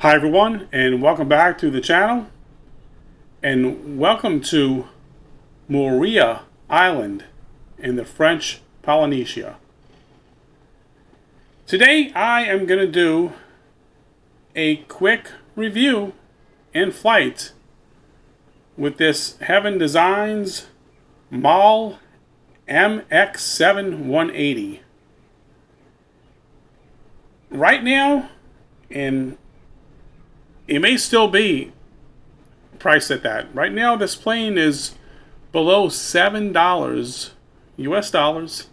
Hi everyone, and welcome back to the channel, and welcome to Moorea Island in the French Polynesia. Today I am going to do a quick review in flight with this Heaven Designs Maule MX-7-180. Right now, and it may still be priced at that. Right now, this plane is below $7 US dollars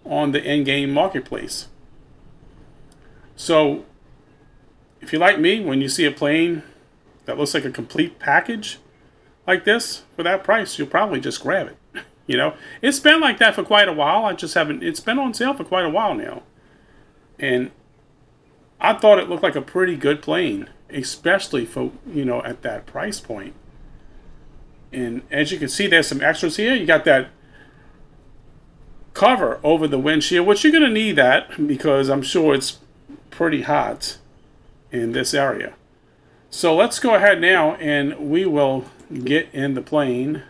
on the in-game marketplace. So, if you're like me, when you see a plane that looks like a complete package like this for that price, you'll probably just grab it. You know, it's been like that for quite a while. It's been on sale for quite a while now. And I thought it looked like a pretty good plane, especially for, at that price point. And as you can see, there's some extras here. You got that cover over the windshield, which you're going to need that because I'm sure it's pretty hot in this area. So let's go ahead now and we will get in the plane.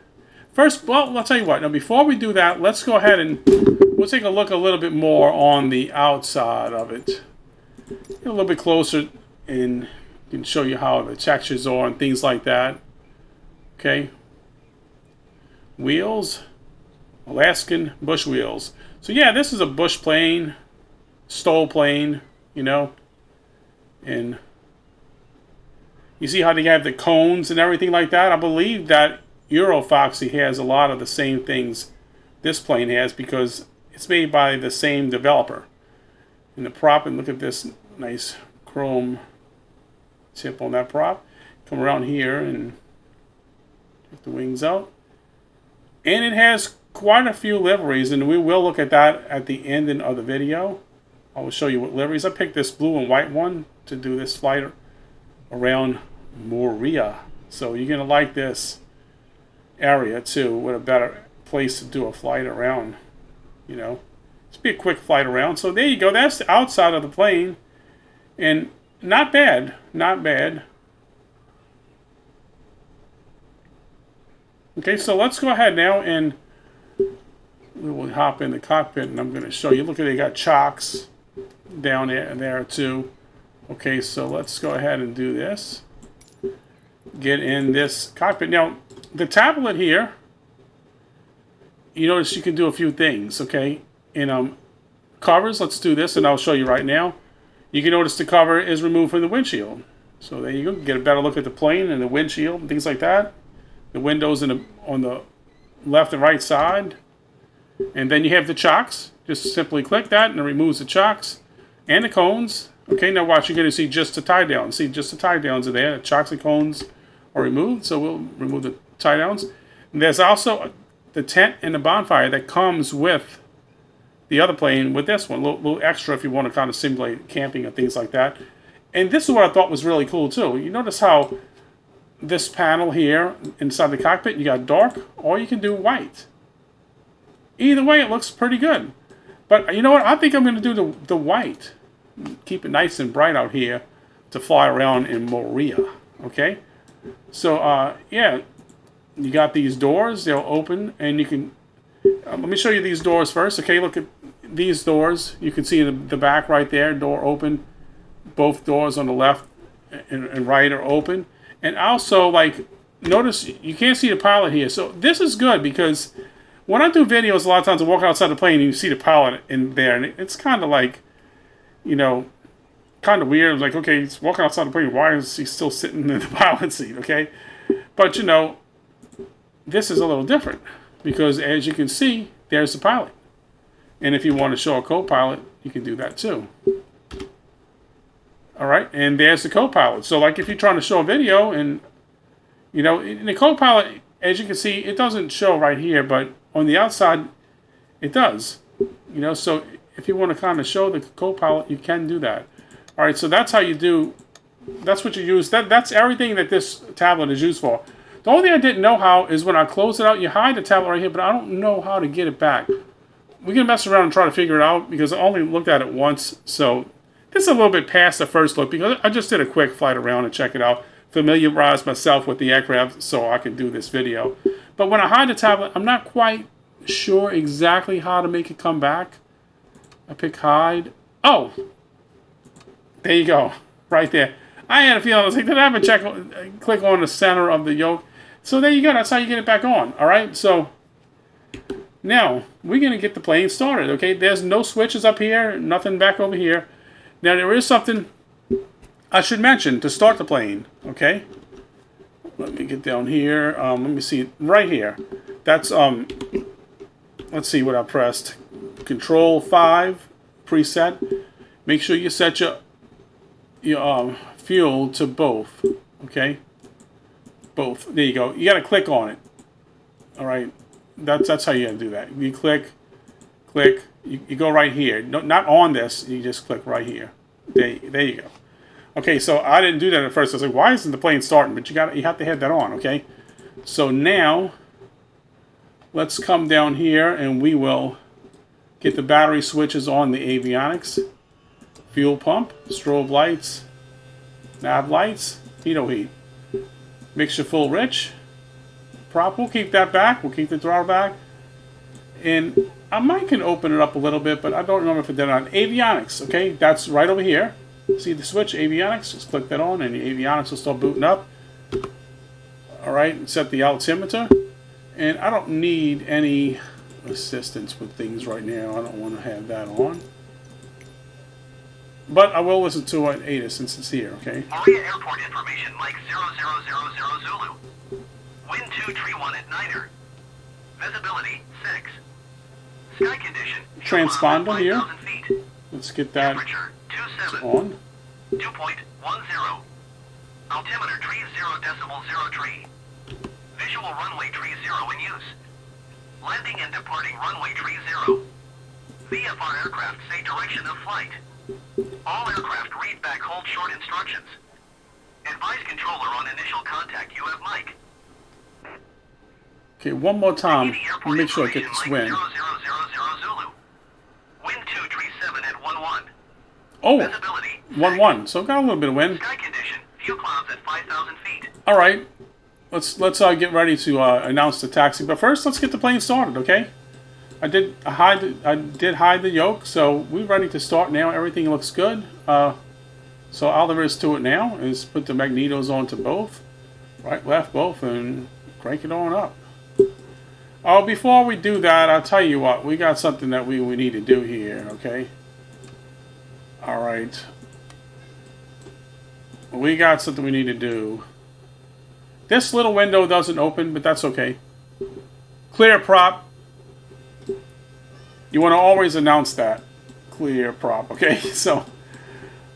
First, well, I'll tell you what. Now, before we do that, let's go ahead and we'll take a look a little bit more on the outside of it. Get a little bit closer and can show you how the textures are and things like that. Okay. Wheels, Alaskan bush wheels. So yeah, this is a bush plane, STOL plane, and you see how they have the cones and everything like that. I believe that Foxy has a lot of the same things this plane has because it's made by the same developer. And the prop, and look at this nice chrome tip on that prop. Come around here and get the wings out. And it has quite a few liveries, and we will look at that at the end of the video. I will show you what liveries. I picked this blue and white one to do this flight around Moorea. So you're going to like this area too. What a better place to do a flight around, It's be a quick flight around. So there you go. That's the outside of the plane. And not bad. Not bad. Okay, so let's go ahead now and we will hop in the cockpit and I'm going to show you. Look at they got chocks down there too. Okay, so let's go ahead and do this. Get in this cockpit. Now, the tablet here, you notice you can do a few things, okay? In covers, let's do this and I'll show you right now. You can notice the cover is removed from the windshield. So there you go. Get a better look at the plane and the windshield and things like that. The windows on the left and right side. And then you have the chocks. Just simply click that and it removes the chocks and the cones. Okay, now watch, you're going to see just the tie down. See, just the tie downs are there. The chocks and cones are removed, so we'll remove the tie downs. And there's also the tent and the bonfire that comes with the other plane with this one. A little extra if you want to kind of simulate camping and things like that. And this is what I thought was really cool too. You notice how this panel here inside the cockpit, you got dark or you can do white. Either way, it looks pretty good. But you know what? I think I'm going to do the white. Keep it nice and bright out here to fly around in Moorea. Okay? So, yeah, you got these doors. They'll open and you can... let me show you these doors first. Okay, look at these doors. You can see the back right there. Door open. Both doors on the left and right are open. And also, like, notice you can't see the pilot here. So this is good because when I do videos, a lot of times I walk outside the plane and you see the pilot in there. And it's kind of like, kind of weird. Like, okay, he's walking outside the plane. Why is he still sitting in the pilot seat? Okay. But, this is a little different because as you can see, there's the pilot. And if you want to show a co-pilot, you can do that too. All right, and there's the co-pilot. So like if you're trying to show a video and, in the co-pilot, as you can see, it doesn't show right here, but on the outside, it does. So if you want to kind of show the co-pilot, you can do that. All right, so that's how you do, that's what you use. That's everything that this tablet is used for. The only thing I didn't know how is when I close it out, you hide the tablet right here, but I don't know how to get it back. We can mess around and try to figure it out because I only looked at it once, so This is a little bit past the first look because I just did a quick flight around and check it out. Familiarize myself with the aircraft so I can do this video. But when I hide the tablet, I'm not quite sure exactly how to make it come back. I pick hide. Oh! There you go. Right there. I had a feeling, I was like, did I have a click on the center of the yoke? So there you go. That's how you get it back on. Alright, so now we're going to get the plane started. Okay, there's no switches up here, nothing back over here. Now there is something I should mention to start the plane. Okay, let me get down here. Let me see right here. That's let's see what I pressed. Control 5 preset. Make sure you set your fuel to both. Okay, both. There you go. You got to click on it. All right, that's how you got to do that. You click. You go right here. No, not on this. You just click right here. There you go. Okay, so I didn't do that at first. I was like, why isn't the plane starting? But you have to have that on. Okay, so now let's come down here and we will get the battery switches on the avionics. Fuel pump, strobe lights, nav lights, heat. Mixture full rich. Prop, we'll keep that back. We'll keep the throttle back. And I might can open it up a little bit, but I don't remember if it did on avionics. Okay, that's right over here. See the switch, avionics? Just click that on and the avionics will start booting up. Alright, set the altimeter. And I don't need any assistance with things right now. I don't want to have that on. But I will listen to an ADA since it's here, okay? Moorea Airport information, Mike 0000 Zulu. Wind 2, tree 1 at Niner. Visibility 6. Sky condition. Transponder here. Feet. Let's get that on. 2.10. Altimeter tree 0.03. Visual runway tree 0 in use. Landing and departing runway tree 0. VFR aircraft say direction of flight. All aircraft read back hold short instructions. Advise controller on initial contact. You have Mike. Okay, one more time. Make sure I get this wind. 0000 Zulu. Wind 2, tree 7 at 11. Oh, Visibility 1-1. So got a little bit of wind. Sky condition. Few clouds at 5,000 feet. All right. Let's get ready to announce the taxi. But first, let's get the plane started. Okay. I did hide the yoke, so we're ready to start now. Everything looks good. So all there is to it now is put the magnetos onto both, right, left, both, and crank it on up. Oh, before we do that, I'll tell you what, we got something that we need to do here, okay? All right. We got something we need to do. This little window doesn't open, but that's okay. Clear prop. You want to always announce that. Clear prop, okay? So,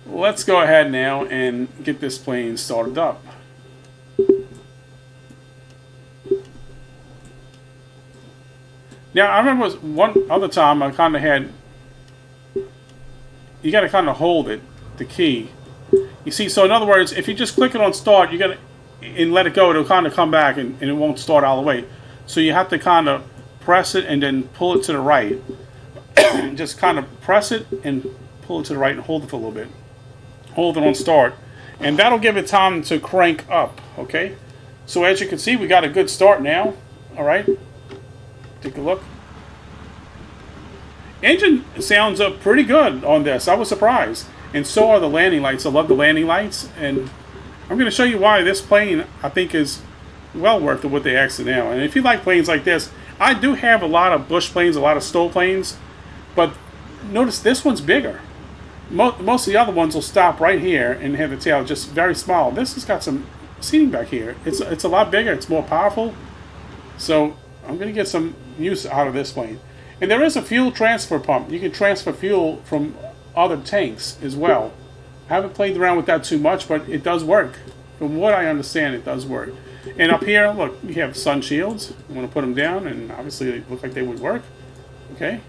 let's go ahead now and get this plane started up. Now, I remember one other time I kind of had, you got to kind of hold it, the key. You see, so in other words, if you just click it on start, you got to, and let it go, it'll kind of come back and it won't start all the way. So you have to kind of press it and then pull it to the right. Just kind of press it and pull it to the right and hold it for a little bit. Hold it on start. And that'll give it time to crank up, okay? So as you can see, we got a good start now. All right. Take a look. Engine sounds up pretty good on this. I was surprised. And so are the landing lights. I love the landing lights. And I'm going to show you why this plane, I think, is well worth it what they asked now. And if you like planes like this, I do have a lot of bush planes, a lot of STOL planes. But notice this one's bigger. Most of the other ones will stop right here and have the tail just very small. This has got some seating back here. It's a lot bigger. It's more powerful. So I'm going to get some use out of this plane. And there is a fuel transfer pump. You can transfer fuel from other tanks as well. I haven't played around with that too much, but it does work. From what I understand, it does work. And up here, look, you have sun shields. I'm going to put them down, and obviously they look like they would work. Okay.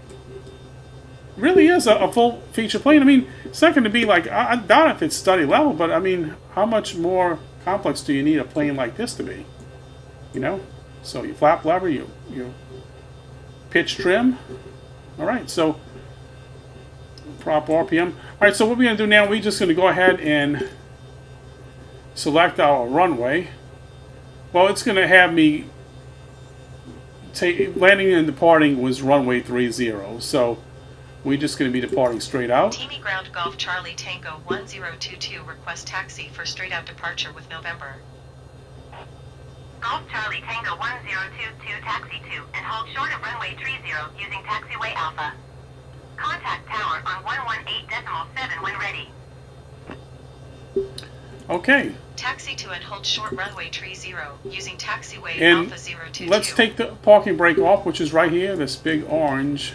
Really is a full feature plane. I mean, it's not going to be like, I doubt if it's study level, but I mean, how much more complex do you need a plane like this to be? You know? So you flap lever, you pitch trim. All right, so prop RPM. All right, so what we're going to do now, we're just going to go ahead and select our runway. Well, it's going to have me landing and departing was runway 30, so we're just going to be departing straight out. Teamy Ground Golf Charlie Tango 1022 request taxi for straight out departure with November. Golf Charlie Tango 1022 taxi to and hold short of runway 30 using taxiway Alpha. Contact tower on 118.7 when ready. Okay. Taxi to and hold short runway 30 using taxiway And Alpha 022. let's take the parking brake off, which is right here, this big orange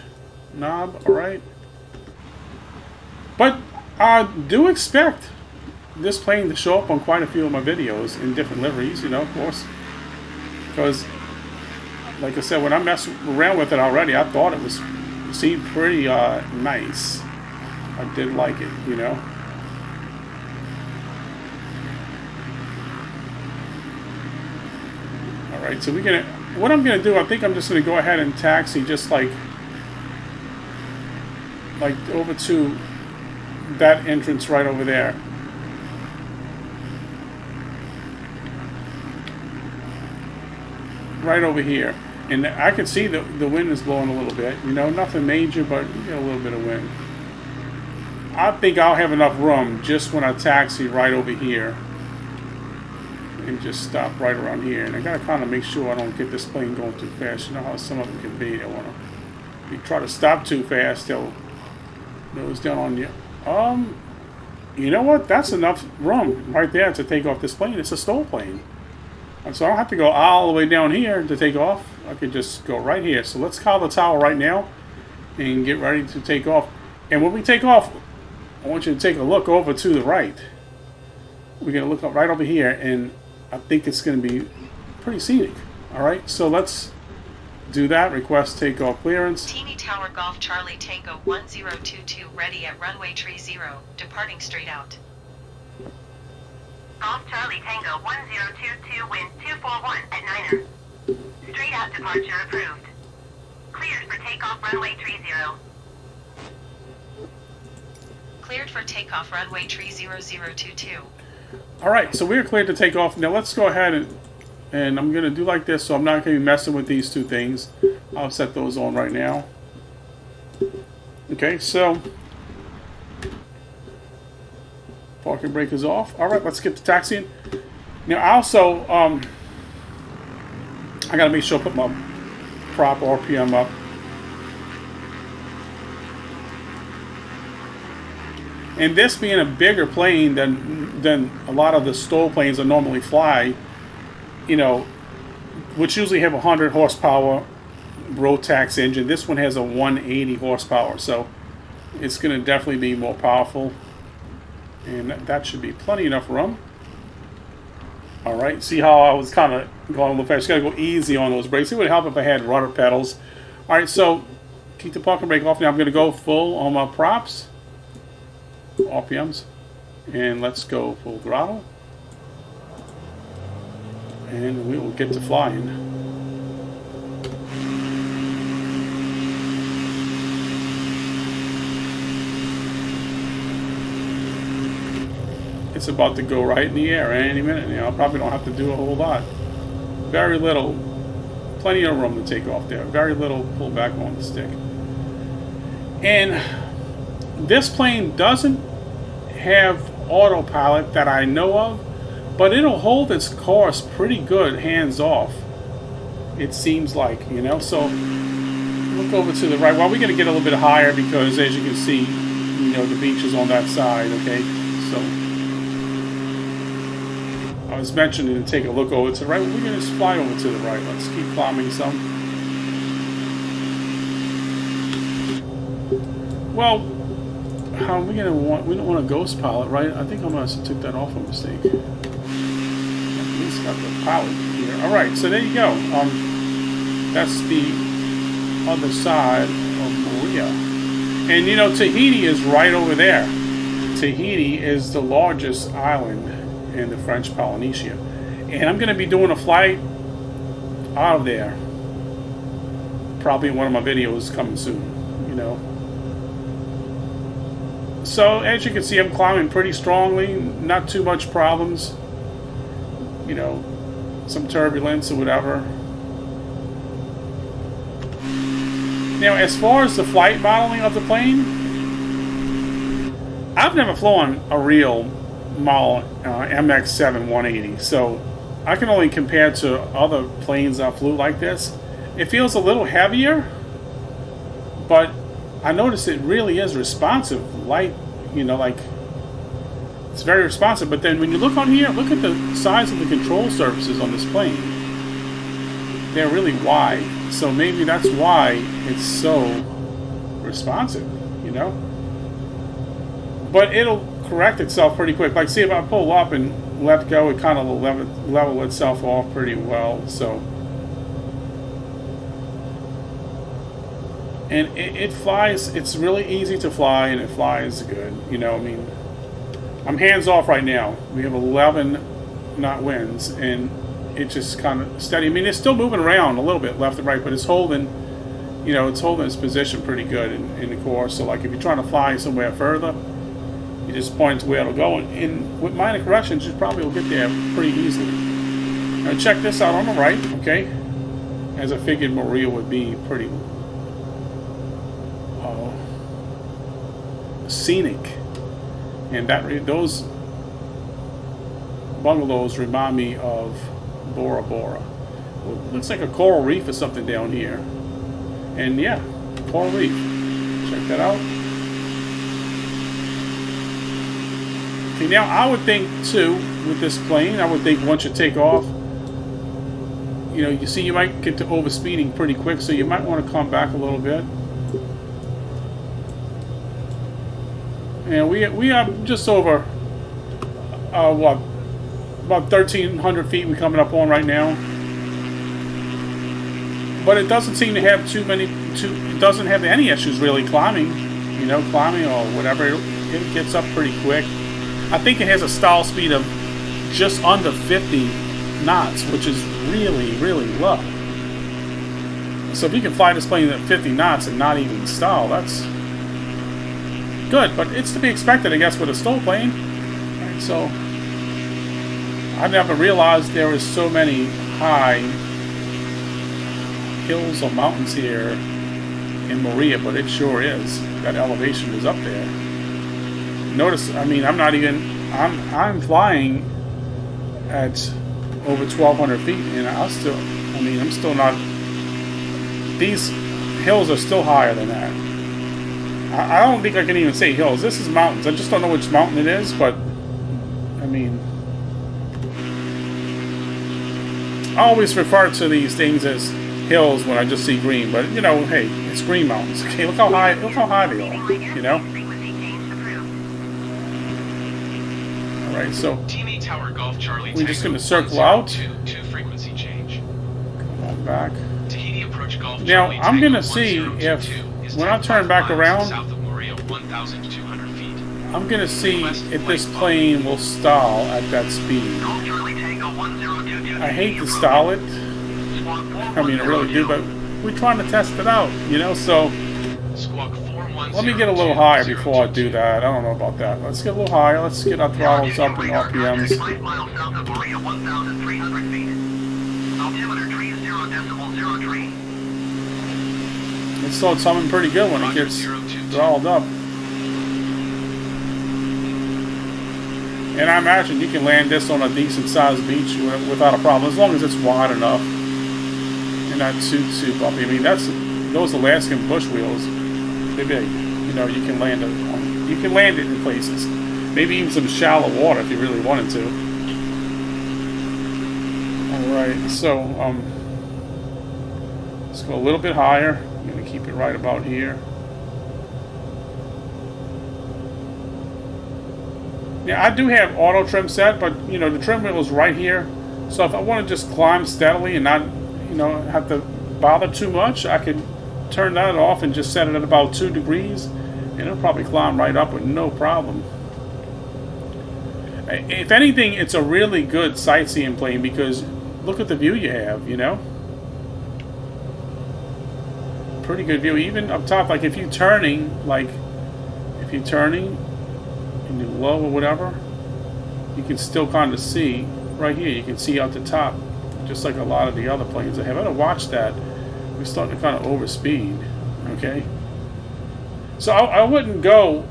knob, alright? But I do expect this plane to show up on quite a few of my videos in different liveries, you know, of course. Because, like I said, when I messed around with it already, I thought it seemed pretty nice. I did like it, you know. Alright, so what I'm gonna do, I think I'm just gonna go ahead and taxi just like over to that entrance right over there. Right over here. And I can see the wind is blowing a little bit, you know, nothing major, but you get a little bit of wind. I think I'll have enough room just when I taxi right over here. And just stop right around here. And I gotta kind of make sure I don't get this plane going too fast. You know how some of them can be. They want to. If you try to stop too fast, they'll nose down on you. You know what? That's enough room right there to take off this plane. It's a STOL plane, and so I don't have to go all the way down here to take off. I could just go right here. So let's call the tower right now and get ready to take off. And when we take off, I want you to take a look over to the right. We're gonna look up right over here, and I think it's going to be pretty scenic. Alright, so let's do that. Request takeoff clearance. Teamy Tower Golf Charlie Tango 1022 ready at runway 30, departing straight out. Golf Charlie Tango 1022 wind 241 at Niner. Straight out departure approved. Cleared for takeoff runway 30. Cleared for takeoff runway 30022. Alright, so we're cleared to take off. Now let's go ahead and I'm going to do like this, so I'm not going to be messing with these two things. I'll set those on right now. Okay, so parking brake is off. Alright, let's get the taxiing. Now also, I got to make sure I put my prop RPM up. And this being a bigger plane than a lot of the STOL planes that normally fly, you know, which usually have a 100 horsepower Rotax engine. This one has a 180 horsepower, so it's going to definitely be more powerful. And that should be plenty enough room. All right, see how I was kind of going a little fast? Got to go easy on those brakes. It would help if I had rudder pedals. All right, so keep the parking brake off. Now I'm going to go full on my props. RPMs, and let's go full throttle, and we will get to flying. It's about to go right in the air any minute now. I probably don't have to do a whole lot. Very little, plenty of room to take off there. Very little pull back on the stick. And this plane doesn't have autopilot that I know of, but it'll hold its course pretty good hands off, it seems like, you know. So look over to the right. Well, we're going to get a little bit higher because, as you can see, you know, the beach is on that side, okay. So I was mentioning to take a look over to the right. We're going to just fly over to the right. Let's keep climbing some. Well, how are we gonna want? We don't want a ghost pilot, right? I think I must have took that off a mistake. At least got the pilot here. All right, so there you go. That's the other side of Moorea, and you know Tahiti is right over there. Tahiti is the largest island in the French Polynesia, and I'm gonna be doing a flight out of there. Probably in one of my videos coming soon. You know. So as you can see, I'm climbing pretty strongly, not too much problems. You know, some turbulence or whatever. Now, as far as the flight modeling of the plane, I've never flown a real Maule MX-7-180, so I can only compare to other planes I flew like this. It feels a little heavier, but I noticed it really is responsive, light, you know, like, it's very responsive. But then when you look on here, look at the size of the control surfaces on this plane. They're really wide, so maybe that's why it's so responsive, you know. But it'll correct itself pretty quick. Like, see, if I pull up and let go, it kind of will level itself off pretty well. So, and it flies. It's really easy to fly, and it flies good. You know, I mean, I'm hands off right now. We have 11 knot winds, and it just kind of steady. I mean, it's still moving around a little bit left and right, but it's holding. You know, it's holding its position pretty good in the course. So, like, if you're trying to fly somewhere further, you just point to where it'll go, and with minor corrections, you probably will get there pretty easily. Now check this out on the right, okay? As I figured Moorea would be pretty scenic, and those bungalows remind me of Bora Bora. Well, looks like a coral reef or something down here, and yeah, coral reef. Check that out. Okay, now I would think too, with this plane, I would think once you take off, you know, you see you might get to overspeeding pretty quick, so you might want to come back a little bit. And we are just over, what, about 1,300 feet we're coming up on right now. But it doesn't seem to have it doesn't have any issues really climbing, you know, climbing or whatever. It gets up pretty quick. I think it has a stall speed of just under 50 knots, which is really, really low. So if you can fly this plane at 50 knots and not even stall, that's good. But it's to be expected, I guess, with a STOL plane. And so I never realized there was so many high hills or mountains here in Moorea, but it sure is. That elevation is up there. Notice, I mean, I'm flying at over 1,200 feet, and I'm still not, these hills are still higher than that. I don't think I can even say hills. This is mountains. I just don't know which mountain it is, but, I mean, I always refer to these things as hills when I just see green, but, you know, hey, it's green mountains. Okay, look how high they are, you know? Alright, so we're just going to circle out. Frequency change. Come on back. Tahiti approach Gulf Now, Charlie, I'm going to Tango see 1022 if, is when I turn back 10 around, south of Moorea, 1,200 feet. I'm going to see if this plane will stall at that speed. I hate to stall it. I mean, I really do, but we're trying to test it out, you know, so let me get a little higher before I do that. I don't know about that. Let's get a little higher. Let's get our throttles up and RPMs. 5 miles south of Moorea, 1,300 feet. Altimeter 30.03. It starts humming pretty good when it gets throttled up. And I imagine you can land this on a decent sized beach without a problem, as long as it's wide enough and not too bumpy. I mean, those Alaskan bush wheels, they're big. You know, you can land it in places. Maybe even some shallow water if you really wanted to. Alright, so let's go a little bit higher. I'm going to keep it right about here. Yeah, I do have auto trim set, but you know, the trim wheel is right here. So if I want to just climb steadily and not, you know, have to bother too much, I could turn that off and just set it at about 2 degrees, and it'll probably climb right up with no problem. If anything, it's a really good sightseeing plane because look at the view you have, you know. Pretty good view, even up top. Like if you're turning, and do low or whatever, you can still kind of see right here. You can see out the top, just like a lot of the other planes I have. I gotta watch that. We're starting to kind of overspeed. Okay, so I wouldn't go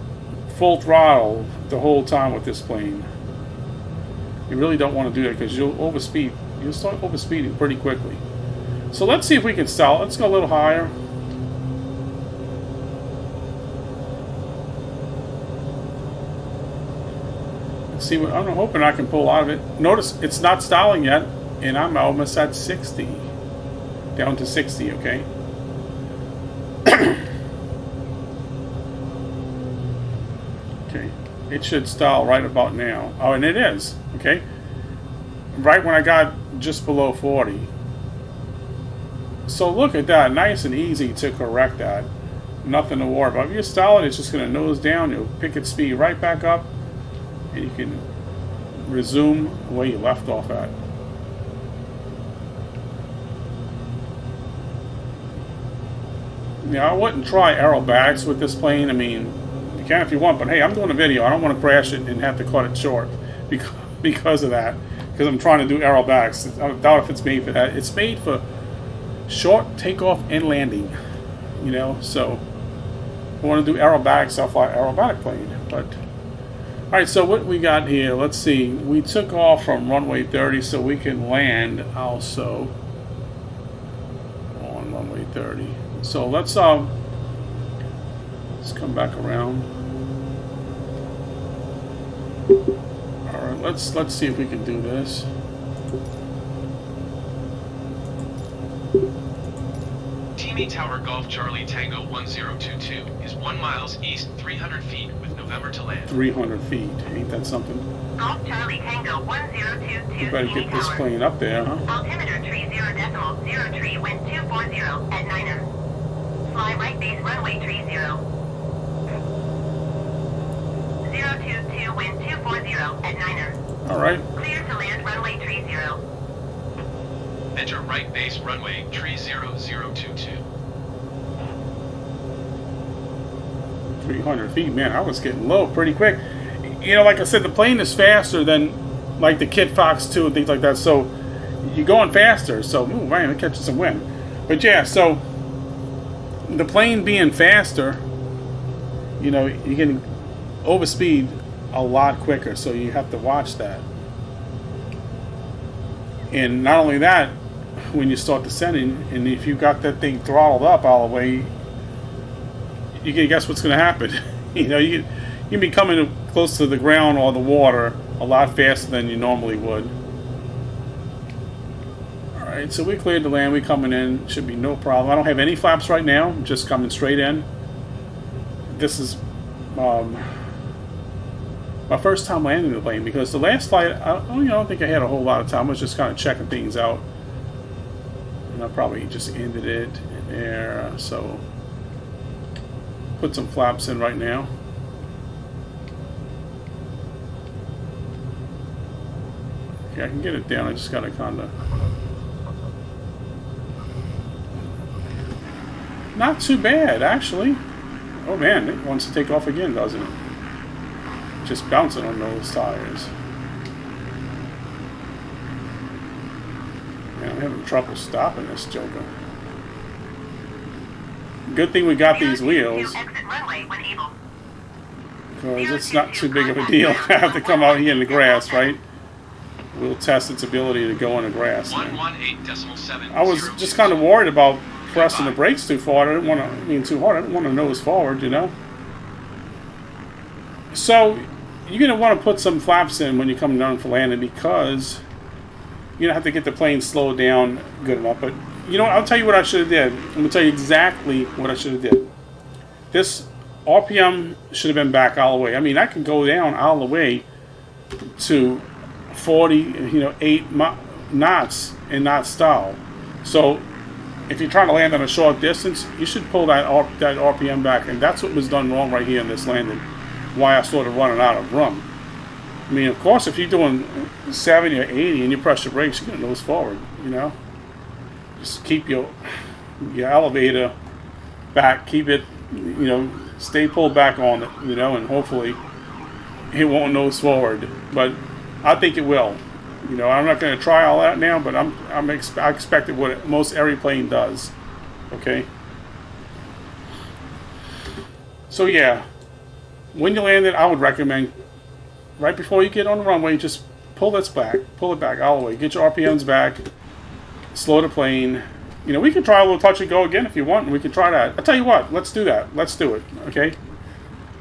full throttle the whole time with this plane. You really don't want to do that because you'll overspeed. You'll start overspeeding pretty quickly. So let's see if we can stall. Let's go a little higher. Let's see what I'm hoping I can pull out of it. Notice it's not stalling yet, and I'm almost at 60. Down to 60, okay? Okay, it should stall right about now. Oh, and it is, okay? Right when I got just below 40. So look at that, nice and easy to correct that. Nothing to worry about. If you're stalling, it's just going to nose down. You'll pick its speed right back up, and you can resume where you left off at. Yeah, I wouldn't try aerobatics with this plane. I mean, you can if you want, but hey, I'm doing a video. I don't want to crash it and have to cut it short because of that. Because I'm trying to do aerobatics. I doubt if it's made for that. It's made for short takeoff and landing. You know, so I want to do aerobatics. I'll fly aerobatic plane. But all right, so what we got here? Let's see. We took off from runway 30, so we can land also on runway 30. So let's come back around. All right, let's see if we can do this. Teamy Tower Golf Charlie Tango 1022 is 1 mile east, 300 feet with November to land. 300 feet, ain't that something? Golf Charlie Tango 1022. You better get this plane up there, huh? Altimeter 30.03, wind 240 at 9er. Fly right base runway 30. 022, wind 240 at 9er. All right. Clear to land runway 30. Enter right base runway 30022. 300 feet, man, I was getting low pretty quick. You know, like I said, the plane is faster than like the Kit Fox 2 and things like that, so you're going faster. So, ooh, man, it catches some wind. But yeah, so the plane being faster, you know, you can overspeed a lot quicker, so you have to watch that. And not only that, when you start descending, and if you got that thing throttled up all the way, you can guess what's going to happen. You know, you can be coming close to the ground or the water a lot faster than you normally would. All right, so we cleared the land. We coming in. Should be no problem. I don't have any flaps right now. I'm just coming straight in. This is my first time landing the plane, because the last flight, I don't think I had a whole lot of time. I was just kind of checking things out, and I probably just ended it there. So put some flaps in right now. Okay, I can get it down. I just gotta kind of. Not too bad, actually. Oh man, it wants to take off again, doesn't it? Just bouncing on those tires. Man, I'm having trouble stopping this joker. Good thing we got these wheels, because it's not too big of a deal. I have to come out here in the grass, right? We'll test its ability to go in the grass. 118.7. I was just kind of worried about pressing the brakes too far. I didn't want to, too hard. I didn't want to nose forward, you know. So you're going to want to put some flaps in when you come down for landing, because you don't have to get the plane slowed down good enough. But you know what? I'll tell you what I should have did. I'm going to tell you exactly what I should have did. This RPM should have been back all the way. I mean, I can go down all the way to 8 knots and not stall. So if you're trying to land on a short distance, you should pull that RPM back, and that's what was done wrong right here in this landing. Why I started running out of room. I mean, of course, if you're doing 70 or 80 and you press the brakes, you're gonna nose forward. You know, just keep your elevator back, keep it, stay pulled back on it, and hopefully it won't nose forward, but I think it will. You know, I'm not going to try all that now, but I expect it what most every plane does. Okay. So yeah, when you land it, I would recommend right before you get on the runway, just pull it back all the way, get your RPMs back, slow the plane. You know, we can try a little touch and go again if you want, and we can try that. I'll tell you what, let's do that. Let's do it. Okay.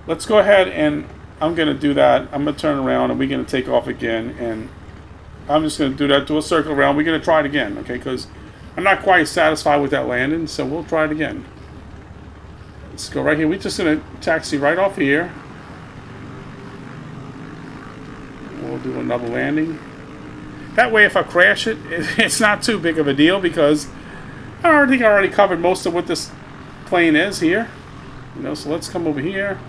Let's go ahead and I'm going to do that. I'm going to turn around and we're going to take off again, and I'm just going to do that, do a circle around. We're going to try it again, okay, because I'm not quite satisfied with that landing, so we'll try it again. Let's go right here. We're just going to taxi right off here. We'll do another landing. That way, if I crash it, it's not too big of a deal, because I think I already covered most of what this plane is here. You know, so let's come over here.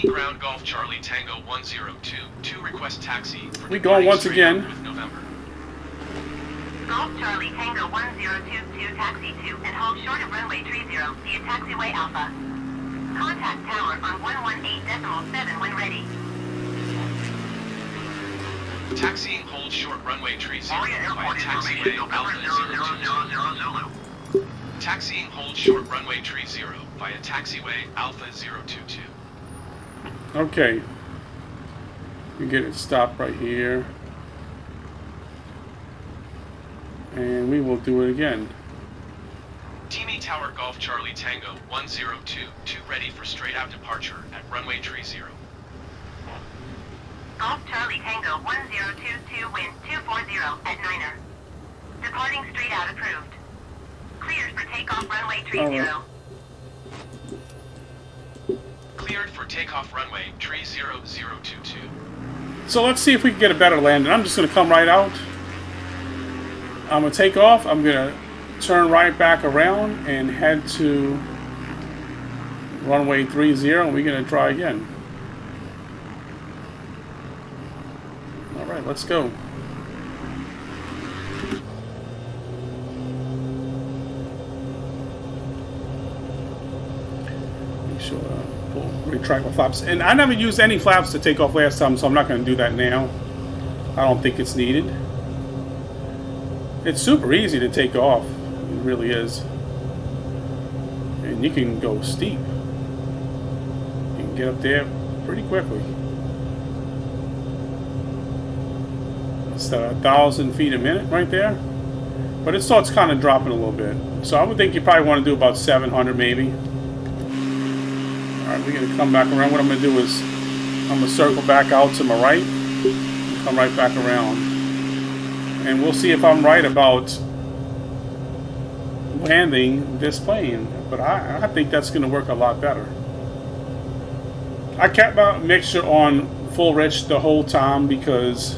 Ground Golf Charlie Tango 102 to request taxi. We going once again. With November. Golf Charlie Tango 1022 taxi to and hold short of runway 30 via taxiway Alpha. Contact tower on 118.7 when ready. Taxiing hold short runway 30 Moorea via Airport taxiway information November 0000 Zulu. Taxiing hold short runway 30 via taxiway Alpha 022. Okay. You get it stopped right here. And we will do it again. Teamy Tower Golf Charlie Tango 102 ready for straight out departure at runway 30. Golf Charlie Tango 1022 wind 240 at Niner. Departing straight out approved. Cleared for takeoff runway 30. Right. Cleared for takeoff runway 30022. So let's see if we can get a better landing. I'm just going to come right out. I'm going to take off. I'm going to turn right back around and head to runway 30, and we're going to try again. All right, let's go. Make sure retract my flaps. And I never used any flaps to take off last time, so I'm not going to do that now. I don't think it's needed. It's super easy to take off. It really is. And you can go steep. You can get up there pretty quickly. It's 1,000 feet a minute right there. But it starts kind of dropping a little bit. So I would think you probably want to do about 700 maybe. Alright, we're going to come back around. What I'm going to do is I'm going to circle back out to my right and come right back around. And we'll see if I'm right about landing this plane. But I think that's going to work a lot better. I kept my mixture on full rich the whole time because,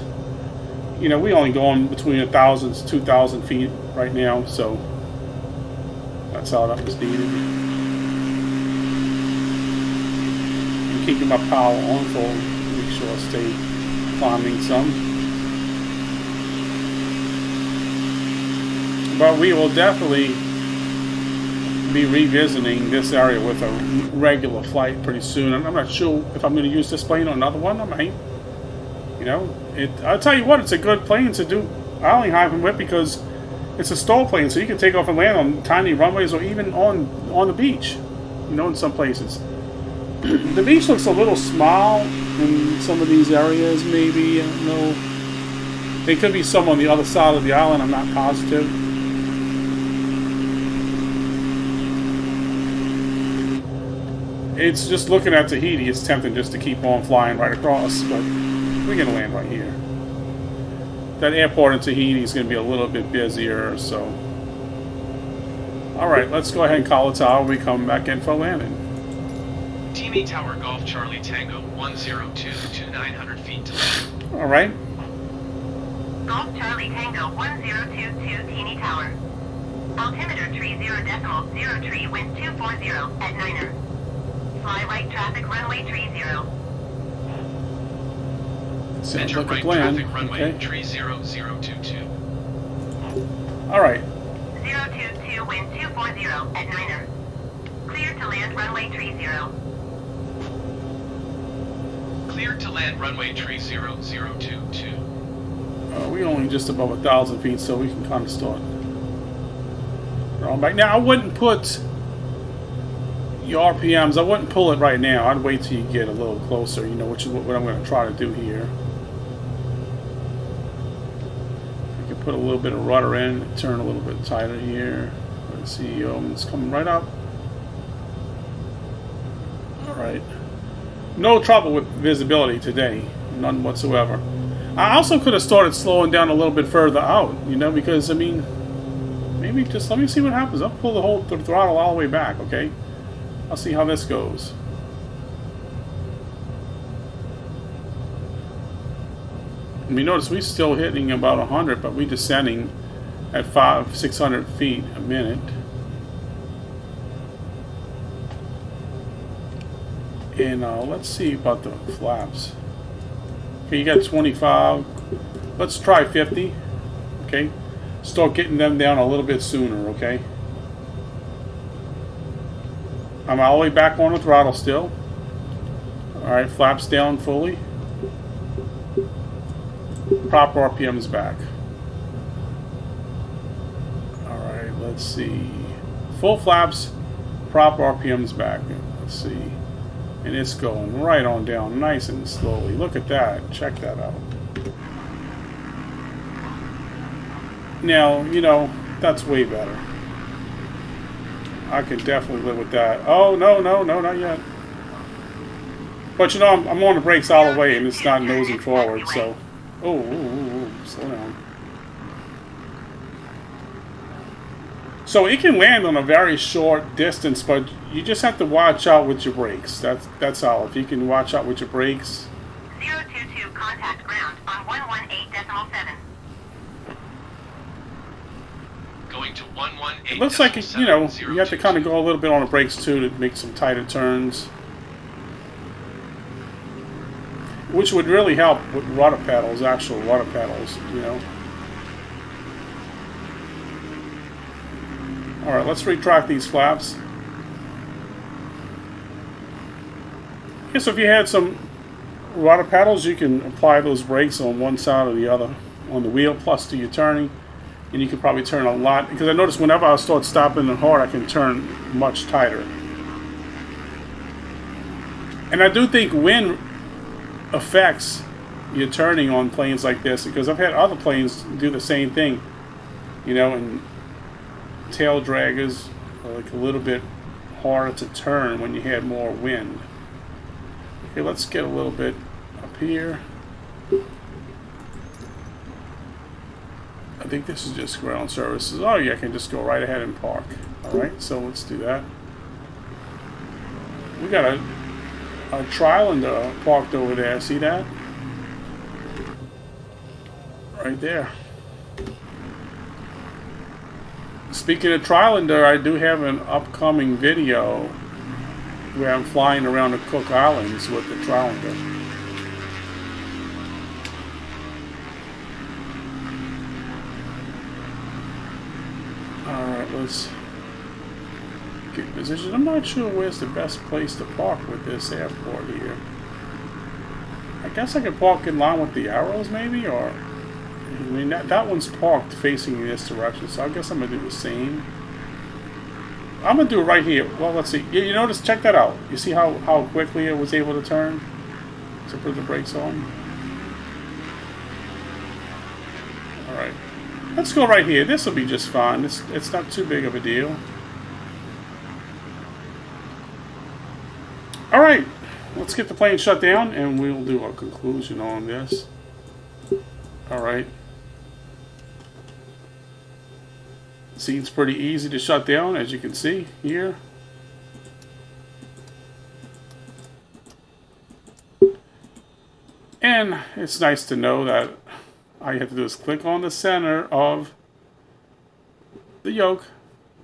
you know, we only going between 1,000 to 2,000 feet right now. So that's all that was needed. Keeping my power on full, make sure I stay climbing some. But we will definitely be revisiting this area with a regular flight pretty soon. I'm not sure if I'm going to use this plane on another one. I might. You know, I'll tell you what, it's a good plane to do island hopping with because it's a STOL plane, so you can take off and land on tiny runways or even on the beach. You know, in some places. The beach looks a little small in some of these areas, maybe. I don't know. There could be some on the other side of the island, I'm not positive. It's just looking at Tahiti, it's tempting just to keep on flying right across, but we're going to land right here. That airport in Tahiti is going to be a little bit busier, so. Alright, let's go ahead and call the tower. We come back in for landing. Teamy Tower Golf Charlie Tango 102 to 900 feet to land. Alright. Golf Charlie Tango 1022 Teeny Tower. Altimeter tree 0.0 wind 240 at 9er. Fly right traffic runway tree 0. Sounds Enter like a right plan. traffic runway Okay. tree 0022. All right. 022 wind 240 at 9er. Clear to land runway tree 0. Clear to land runway tree 0022. We only just above 1,000 feet, so we can kind of start. Back. Now, I wouldn't put your RPMs. I wouldn't pull it right now. I'd wait till you get a little closer. You know, which is what I'm going to try to do here. I can put a little bit of rudder in, turn a little bit tighter here. Let's see. It's coming right up. All right. No trouble with visibility today. None whatsoever. I also could have started slowing down a little bit further out, you know, because, I mean, maybe just let me see what happens. I'll pull the whole throttle all the way back, okay? I'll see how this goes. I mean, notice we're still hitting about 100, but we're descending at 600 feet a minute. And let's see about the flaps. Okay, you got 25. Let's try 50. Okay, start getting them down a little bit sooner. Okay, I'm all the way back on the throttle still. All right, flaps down fully. Proper RPMs back. All right, let's see. Full flaps, proper RPMs back. Let's see. And it's going right on down nice and slowly. Look at that. Check that out. Now, you know, that's way better. I can definitely live with that. Oh, no, not yet. But, you know, I'm on the brakes all the way, and it's not nosing forward, so... Oh, slow down. So it can land on a very short distance, but you just have to watch out with your brakes. That's all. If you can watch out with your brakes. 022 contact ground on 118.7. Going to 118. It looks like, you know, you have to kind of go a little bit on the brakes too to make some tighter turns. Which would really help with rudder pedals, actual rudder pedals, you know. Alright, let's retract these flaps. Okay, so if you had some rudder pedals, you can apply those brakes on one side or the other on the wheel, plus do your turning. And you can probably turn a lot, because I notice whenever I start stopping it hard, I can turn much tighter. And I do think wind affects your turning on planes like this, because I've had other planes do the same thing, you know, and tail draggers are like a little bit harder to turn when you had more wind. Okay, let's get a little bit up here. I think this is just ground services. Oh yeah, I can just go right ahead and park. Alright, so let's do that. We got a Trilander parked over there. See that? Right there. Speaking of Trilander, I do have an upcoming video where I'm flying around the Cook Islands with the Trilander. Alright, let's get position. I'm not sure where's the best place to park with this airport here. I guess I could park in line with the arrows maybe, or... I mean, that one's parked facing in this direction, so I guess I'm going to do the same. I'm going to do it right here. Well, let's see. You notice, check that out. You see how quickly it was able to turn? To put the brakes on? Alright. Let's go right here. This will be just fine. It's not too big of a deal. Alright. Let's get the plane shut down, and we'll do a conclusion on this. Alright. Seems pretty easy to shut down, as you can see here. And it's nice to know that all you have to do is click on the center of the yoke,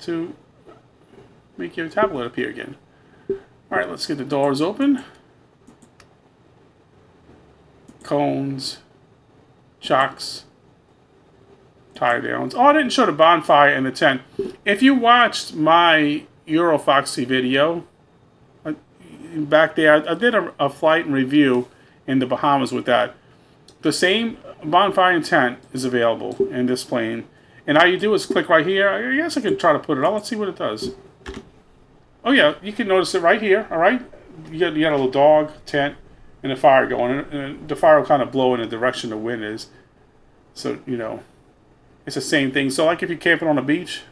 to make your tablet appear again. All right, let's get the doors open. Cones, chocks, tie downs. Oh, I didn't show the bonfire and the tent. If you watched my Eurofoxy video back there, I did a flight and review in the Bahamas with that. The same bonfire and tent is available in this plane. And all you do is click right here. I guess I can try to put it on. Let's see what it does. Oh yeah, you can notice it right here, all right? You got a little dog, tent, and a fire going. And the fire will kind of blow in the direction the wind is. So, you know, it's the same thing. So like if you're camping on a beach,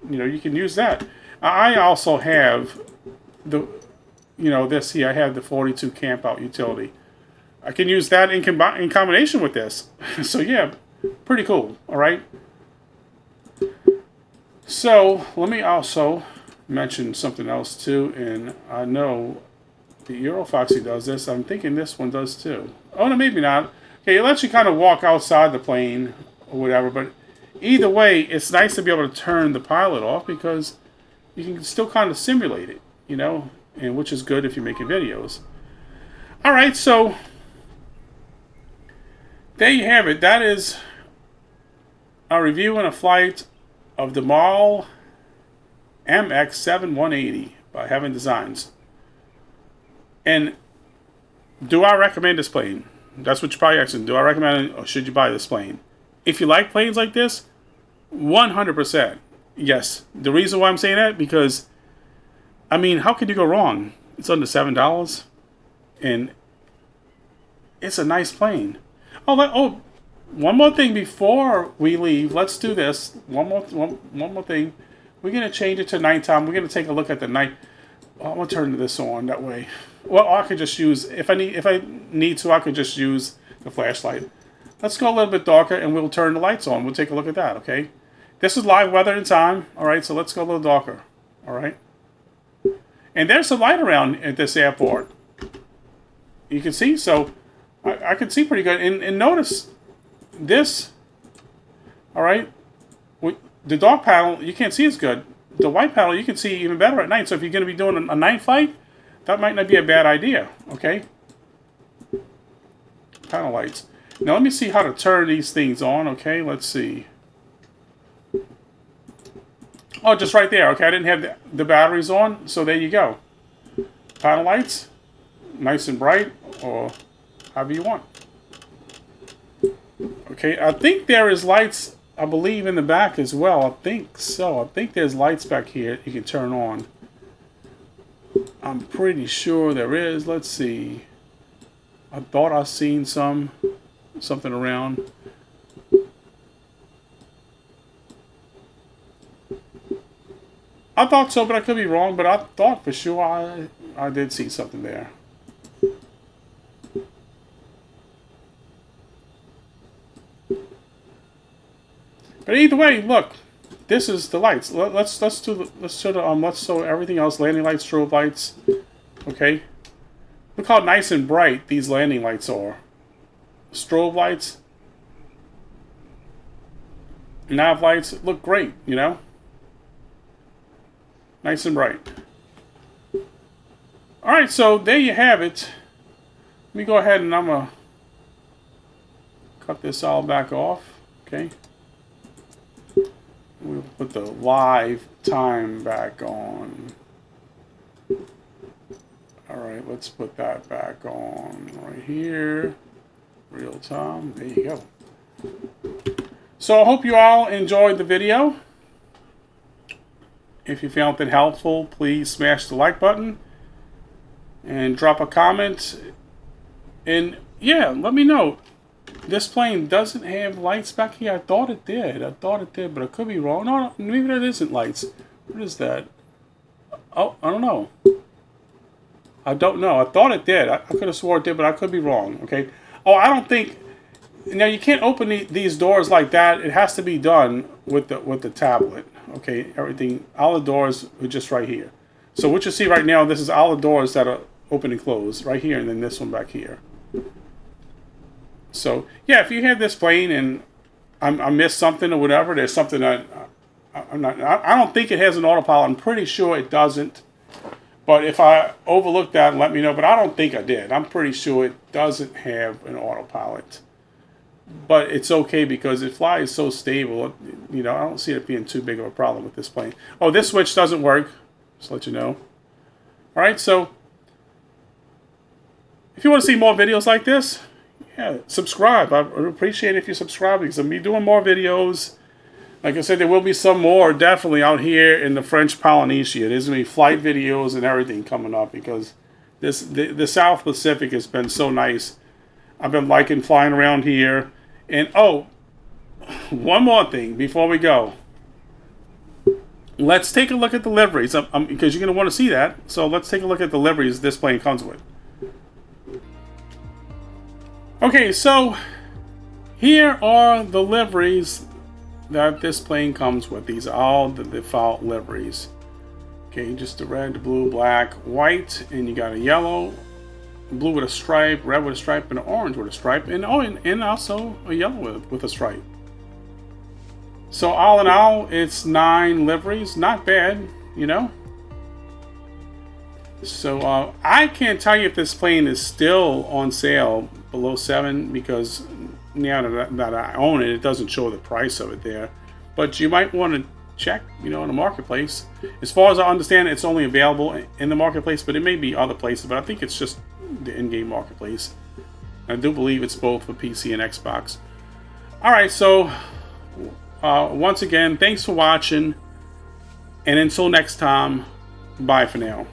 you know, you can use that. I also have the, you know, this here. I have the 42 camp out utility. I can use that in combination with this. So yeah, pretty cool, all right? So let me also mention something else too, and I know the Eurofoxy does this. I'm thinking this one does too. Oh no, maybe not. Okay, it lets you kind of walk outside the plane or whatever, but either way, it's nice to be able to turn the pilot off because you can still kind of simulate it, you know, and which is good if you're making videos. All right, so there you have it. That is a review and a flight of the Maule MX-7-180 by Heaven Designs. And do I recommend this plane? That's what you're probably asking. Do I recommend it or should you buy this plane? If you like planes like this, 100%. Yes. The reason why I'm saying that, because, I mean, how could you go wrong? It's under $7. And it's a nice plane. Oh, one more thing before we leave. Let's do this. One more thing. We're gonna change it to nighttime. We're gonna take a look at the night. Oh, I'm gonna turn this on that way. Well, I could just use if I need to. I could just use the flashlight. Let's go a little bit darker, and we'll turn the lights on. We'll take a look at that. Okay. This is live weather and time. All right. So let's go a little darker. All right. And there's some light around at this airport. You can see. So I can see pretty good. And notice this. All right. The dark panel, you can't see as good. The white panel, you can see even better at night. So if you're going to be doing a night flight, that might not be a bad idea. Okay? Panel lights. Now let me see how to turn these things on. Okay, let's see. Oh, just right there. Okay, I didn't have the batteries on. So there you go. Panel lights. Nice and bright. Or however you want. Okay, I think there is lights, I believe, in the back as well. I think so. I think there's lights back here you can turn on. I'm pretty sure there is. Let's see. I thought I seen something around. I thought so, but I could be wrong. But I thought for sure I did see something there. But either way, look, this is the lights. Let's show everything else. Landing lights, strobe lights. Okay, look how nice and bright these landing lights are. Strobe lights, nav lights look great. You know, nice and bright. All right, so there you have it. Let me go ahead and I'm gonna cut this all back off. Okay. We'll put the live time back on. Alright, let's put that back on right here. Real time. There you go. So I hope you all enjoyed the video. If you found it helpful, please smash the like button and drop a comment. And yeah, let me know. This plane doesn't have lights back here. I thought it did. But I could be wrong. No, maybe that isn't lights. What is that? Oh, I don't know. I don't know. I thought it did. I could have swore it did, but I could be wrong. Okay. Oh, I don't think. Now you can't open these doors like that. It has to be done with the tablet. Okay. Everything. All the doors are just right here. So what you see right now, this is all the doors that are open and closed right here, and then this one back here. So, yeah, if you have this plane and I missed something or whatever, there's something that I don't think it has an autopilot. I'm pretty sure it doesn't. But if I overlooked that, let me know. But I don't think I did. I'm pretty sure it doesn't have an autopilot. But it's okay because it flies so stable. You know, I don't see it being too big of a problem with this plane. Oh, this switch doesn't work. Just to let you know. All right, so if you want to see more videos like this, yeah, subscribe. I would appreciate it if you subscribe because I'm doing more videos. Like I said, there will be some more definitely out here in the French Polynesia. There's going to be flight videos and everything coming up because the South Pacific has been so nice. I've been liking flying around here. And, oh, one more thing before we go. Let's take a look at the liveries because you're going to want to see that. So let's take a look at the liveries this plane comes with. Okay, so here are the liveries that this plane comes with. These are all the default liveries. Okay, just the red, blue, black, white, and you got a yellow, blue with a stripe, red with a stripe, and orange with a stripe, and and also a yellow with a stripe. So all in all, it's 9 liveries. Not bad, you know. So I can't tell you if this plane is still on sale below 7 because now that I own it, it doesn't show the price of it there. But you might want to check, you know, in the marketplace. As far as I understand, it's only available in the marketplace, but it may be other places. But I think it's just the in-game marketplace. I do believe it's both for PC and Xbox. All right, so once again, thanks for watching. And until next time, bye for now.